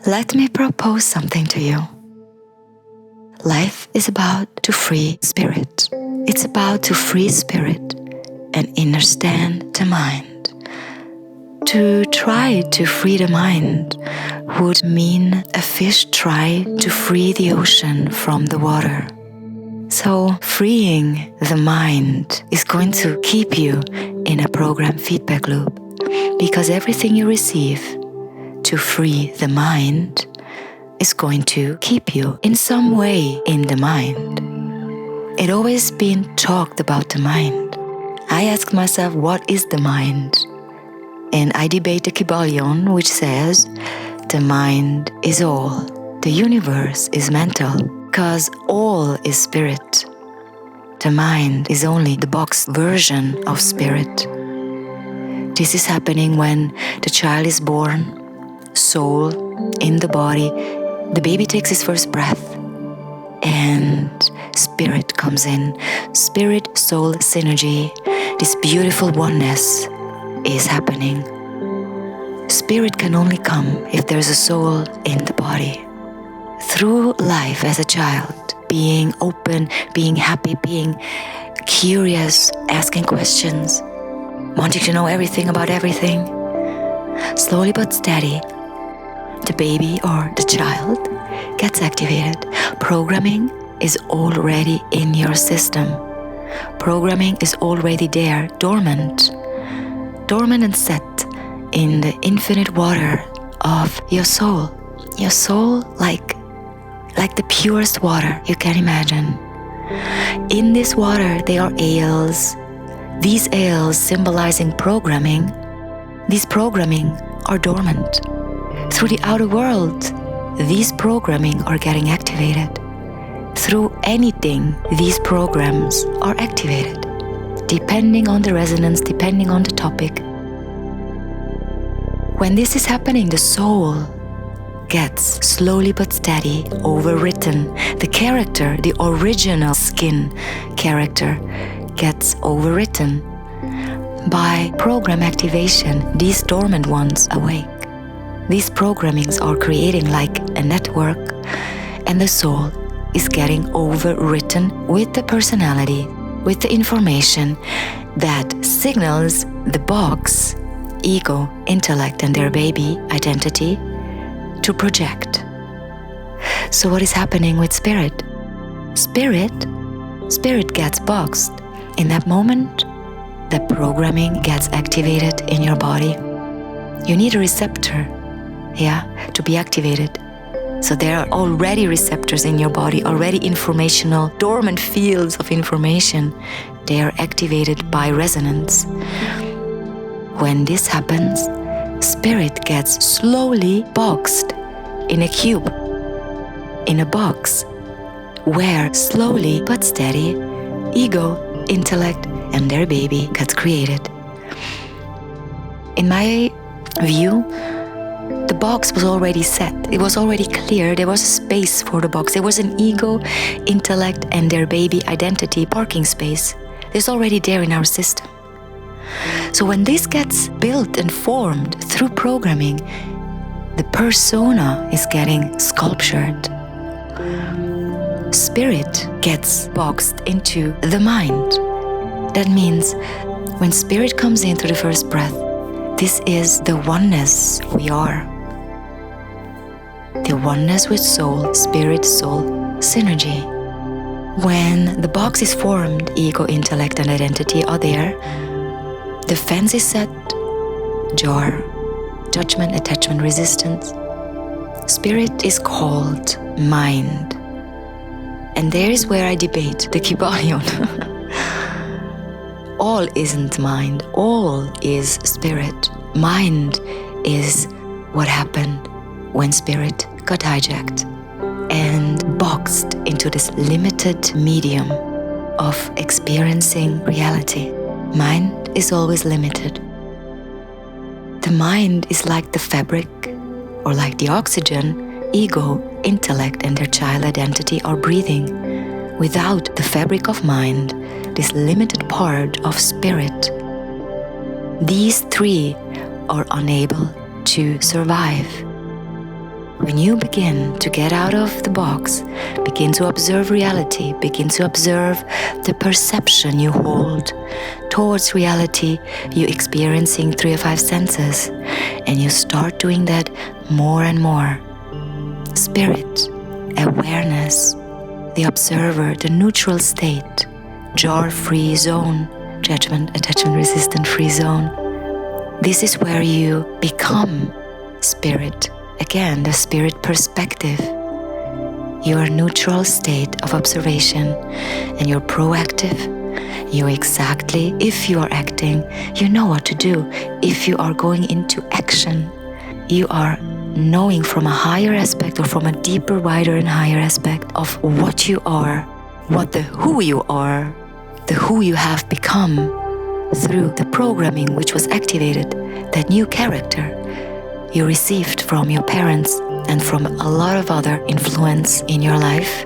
Let me propose something to you. Life is about to free spirit. It's about to free spirit and understand the mind. To try to free the mind would mean a fish try to free the ocean from the water. So freeing the mind is going to keep you in a program feedback loop, because everything you receive to free the mind is going to keep you in some way in the mind. It always been talked about the mind. I ask myself, what is the mind? And I debate the Kybalion, which says the mind is all. The universe is mental, because all is spirit. The mind is only the boxed version of spirit. This is happening when the child is born, soul in the body, the baby takes his first breath, and spirit comes in. SpiritSoul Synergy, this beautiful oneness is happening. Spirit can only come if there's a soul in the body. Through life as a child, being open, being happy, being curious, asking questions, wanting to know everything about everything, slowly but steady, the baby or the child gets activated. Programming is already in your system. Programming is already there, dormant and set in the infinite water of your soul. Your soul like the purest water you can imagine. In this water there are EELs. These EELs symbolizing programming. These programming are dormant. Through the outer world, these programming are getting activated. Through anything, these programs are activated, depending on the resonance, depending on the topic. When this is happening, the soul gets slowly but steady overwritten. The character, the original skin character, gets overwritten. By program activation, these dormant ones awake. These programmings are creating like a network, and the soul is getting overwritten with the personality, with the information that signals the box, ego, intellect, and their baby identity to project. So what is happening with spirit? Spirit gets boxed. In that moment, the programming gets activated in your body. You need a receptor, to be activated. So there are already receptors in your body, already informational, dormant fields of information. They are activated by resonance. When this happens, spirit gets slowly boxed in a cube, in a box, where slowly but steady, ego, intellect, and their baby gets created. In my view, the box was already set. It was already clear. There was a space for the box. There was an ego, intellect, and their baby identity parking space. It's already there in our system. So when this gets built and formed through programming, the persona is getting sculptured. Spirit gets boxed into the mind. That means when spirit comes in through the first breath, this is the oneness we are. The oneness with soul, SpiritSoul Synergy. When the box is formed, ego, intellect, and identity are there. The fence is set, jar, judgment, attachment, resistance. Spirit is called mind. And there is where I debate the Kybalion. All isn't mind, all is spirit. Mind is what happened when spirit got hijacked and boxed into this limited medium of experiencing reality. Mind is always limited. The mind is like the fabric or like the oxygen, ego, intellect, and their child identity are breathing. Without the fabric of mind, this limited part of spirit, these three are unable to survive. When you begin to get out of the box, begin to observe reality, begin to observe the perception you hold towards reality, you experiencing 3 or 5 senses, and you start doing that more and more. Spirit, awareness, the observer, the neutral state, jar-free zone, judgment, attachment, resistant free zone. This is where you become spirit. Again, the spirit perspective. Your neutral state of observation, and you're proactive. You exactly, if you are acting, you know what to do. If you are going into action, you are knowing from a higher aspect, or from a deeper, wider and higher aspect of what you are, what the who you are, the who you have become through the programming which was activated, that new character you received from your parents and from a lot of other influence in your life.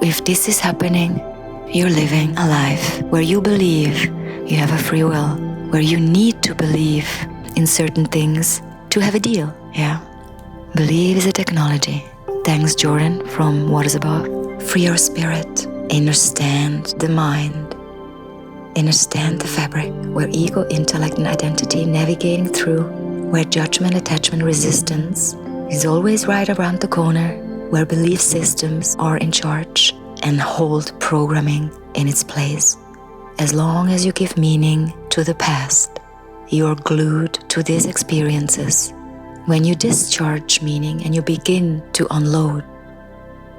If this is happening, you're living a life where you believe you have a free will, where you need to believe in certain things to have a deal. Yeah. Believe is a technology. Thanks, Jordan, from What Is Above. Free your spirit. Understand the mind. Understand the fabric where ego, intellect, and identity navigating through, where judgment, attachment, resistance is always right around the corner, where belief systems are in charge and hold programming in its place. As long as you give meaning to the past, you're glued to these experiences. When you discharge meaning and you begin to unload,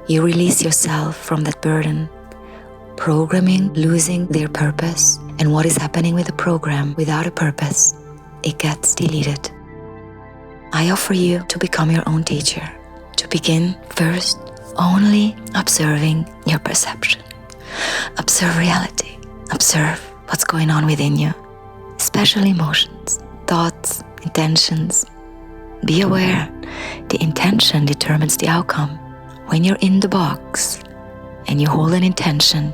you release yourself from that burden. Programming losing their purpose, and what is happening with a program without a purpose, it gets deleted. I offer you to become your own teacher, to begin first only observing your perception. Observe reality, observe what's going on within you, special emotions, thoughts, intentions. Be aware, the intention determines the outcome. When you're in the box and you hold an intention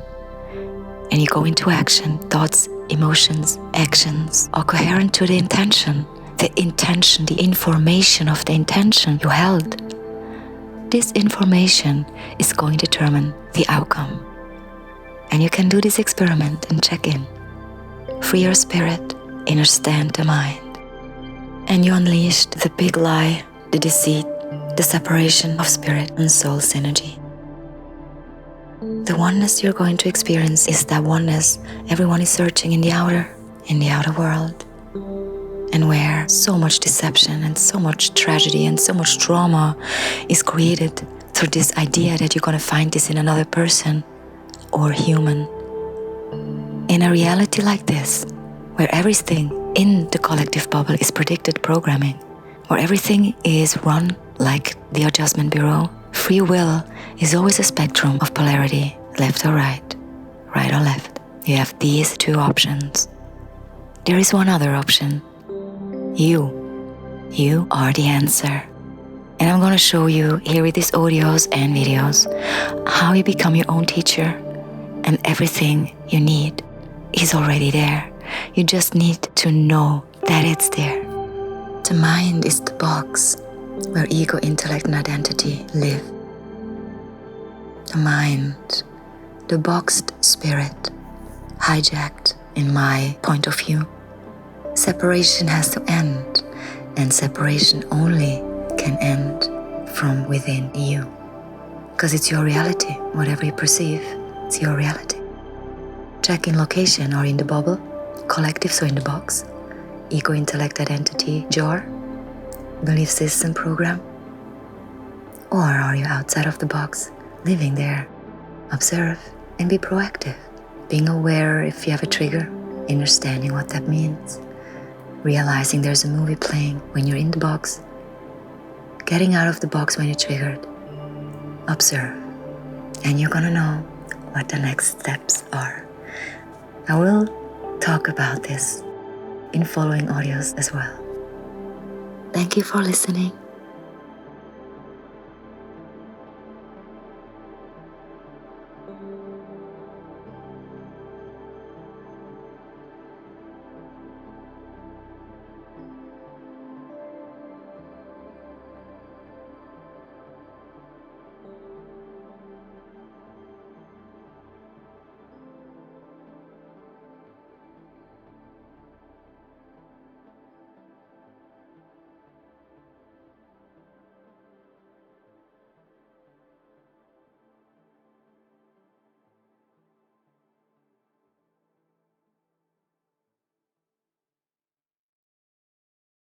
and you go into action, thoughts, emotions, actions are coherent to the intention, the information of the intention you held. This information is going to determine the outcome. And you can do this experiment and check in. Free your spirit, understand the mind. And you unleashed the big lie, the deceit, the separation of spirit and soul synergy. The oneness you're going to experience is that oneness everyone is searching in the outer world. And where so much deception and so much tragedy and so much trauma is created through this idea that you're going to find this in another person or human. In a reality like this, where everything in the collective bubble is predicted programming, where everything is run like the Adjustment Bureau, free will is always a spectrum of polarity, left or right, right or left. You have these two options. There is one other option. You are the answer. And I'm going to show you here with these audios and videos how you become your own teacher, and everything you need is already there. You just need to know that it's there. The mind is the box where ego, intellect, and identity live. The mind, the boxed spirit, hijacked in my point of view. Separation has to end, and separation only can end from within you. Because it's your reality, whatever you perceive, it's your reality. Check in location or in the bubble, collective, so in the box, ego, intellect, identity, jar, belief system program. Or are you outside of the box, living there? Observe and be proactive, being aware if you have a trigger, understanding what that means, realizing there's a movie playing when you're in the box, getting out of the box when you're triggered. Observe, and you're gonna know what the next steps are. I will talk about this in following audios as well. Thank you for listening.